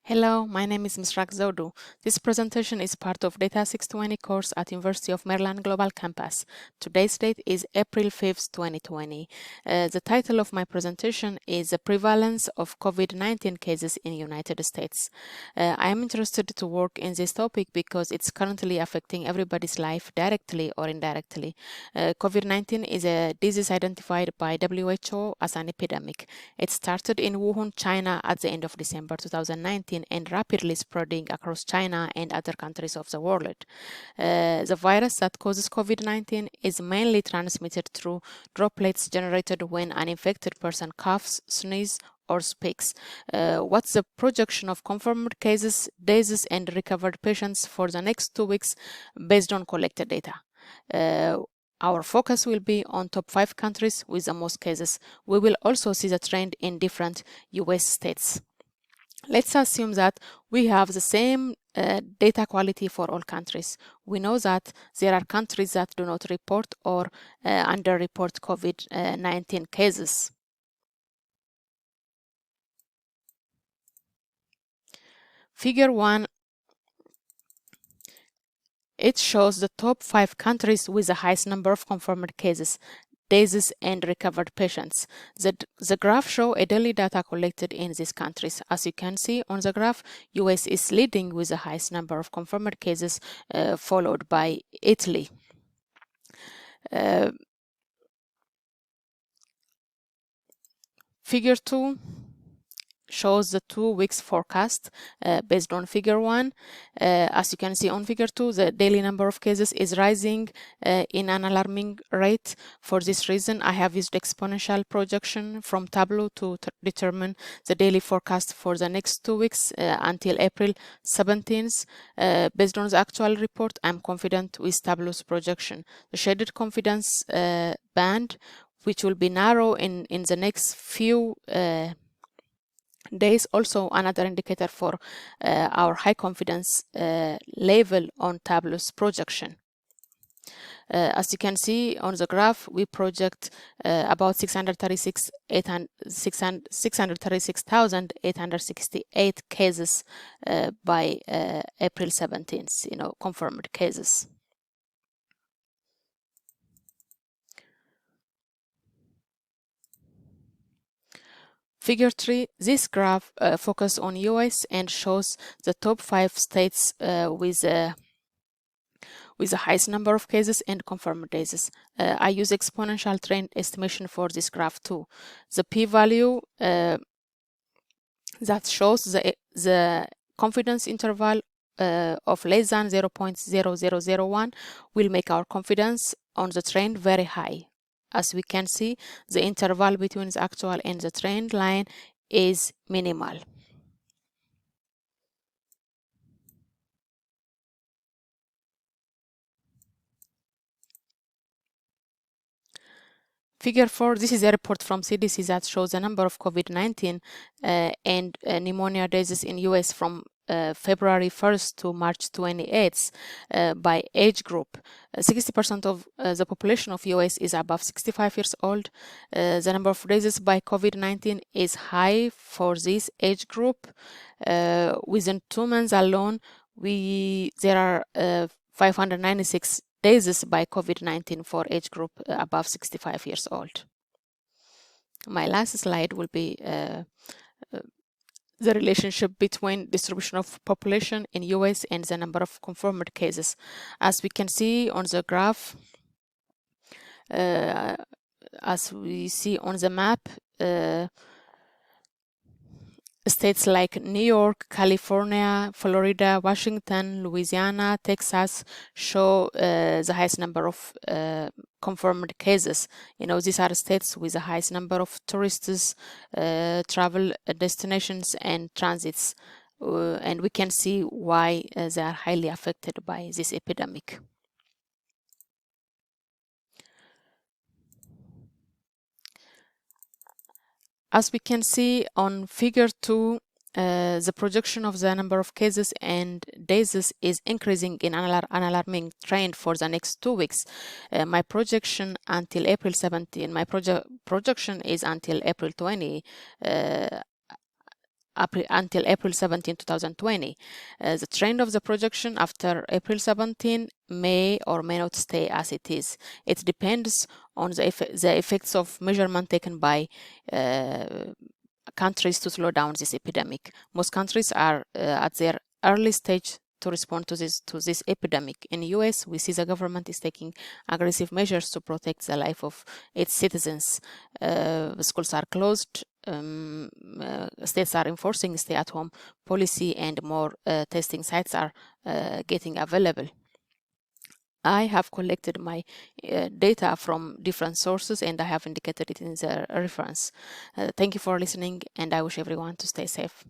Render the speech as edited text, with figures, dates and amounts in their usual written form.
Hello, my name is Misrak. This presentation is part of Data 620 course at University of Maryland Global Campus. Today's date is April 5th, 2020. The title of my presentation is The Prevalence of COVID-19 Cases in United States. I am interested to work in this topic because it's currently affecting everybody's life directly or indirectly. COVID-19 is a disease identified by WHO as an epidemic. It started in Wuhan, China at the end of December 2019 and rapidly spreading across China and other countries of the world. The virus that causes COVID-19 is mainly transmitted through droplets generated when an infected person coughs, sneezes, or speaks. What's the projection of confirmed cases, diseases, and recovered patients for the next 2 weeks based on collected data? Our focus will be on top 5 countries with the most cases. We will also see the trend in different US states. Let's assume that we have the same data quality for all countries. We know that there are countries that do not report or underreport COVID-19 cases. Figure 1, it shows the top 5 countries with the highest number of confirmed cases, diseases, and recovered patients. The graph shows a daily data collected in these countries. As you can see on the graph, US is leading with the highest number of confirmed cases, followed by Italy. Figure 2 shows the 2 weeks forecast based on figure 1. As you can see on figure 2, the daily number of cases is rising in an alarming rate. For this reason, I have used exponential projection from Tableau to determine the daily forecast for the next 2 weeks until April 17th. Based on the actual report, I'm confident with Tableau's projection. The shaded confidence band, which will be narrow in the next few days, also another indicator for our high confidence level on Tableau's projection. As you can see on the graph, we project about 636,868 cases by April 17th, confirmed cases. Figure 3, this graph focuses on US and shows the top 5 states with the highest number of cases and confirmed cases. I use exponential trend estimation for this graph too. The p-value that shows the confidence interval of less than 0.0001 will make our confidence on the trend very high. As we can see, the interval between the actual and the trend line is minimal. Figure 4, this is a report from CDC that shows the number of COVID-19 and pneumonia diseases in US from February 1st to March 28th by age group. 60% of the population of US is above 65 years old. The number of diseases by COVID-19 is high for this age group. Within 2 months alone, there are 596 diseases by COVID-19 for age group above 65 years old. My last slide will be the relationship between distribution of population in US and the number of confirmed cases. As we can see on the graph, as we see on the map, states like New York, California, Florida, Washington, Louisiana, Texas show the highest number of confirmed cases. These are states with the highest number of tourists, travel destinations, and transits. And we can see why they are highly affected by this epidemic. As we can see on figure 2, the projection of the number of cases and diseases is increasing in an alarming trend for the next 2 weeks. My projection until April 17, my projection is until April 20. until April 17, 2020. The trend of the projection after April 17 may or may not stay as it is. It depends on the effects of measurement taken by countries to slow down this epidemic. Most countries are at their early stage to respond to this epidemic. In the US, we see the government is taking aggressive measures to protect the life of its citizens. Schools are closed. States are enforcing stay-at-home policy, and more testing sites are getting available. I have collected my data from different sources, and I have indicated it in the reference. Thank you for listening, and I wish everyone to stay safe.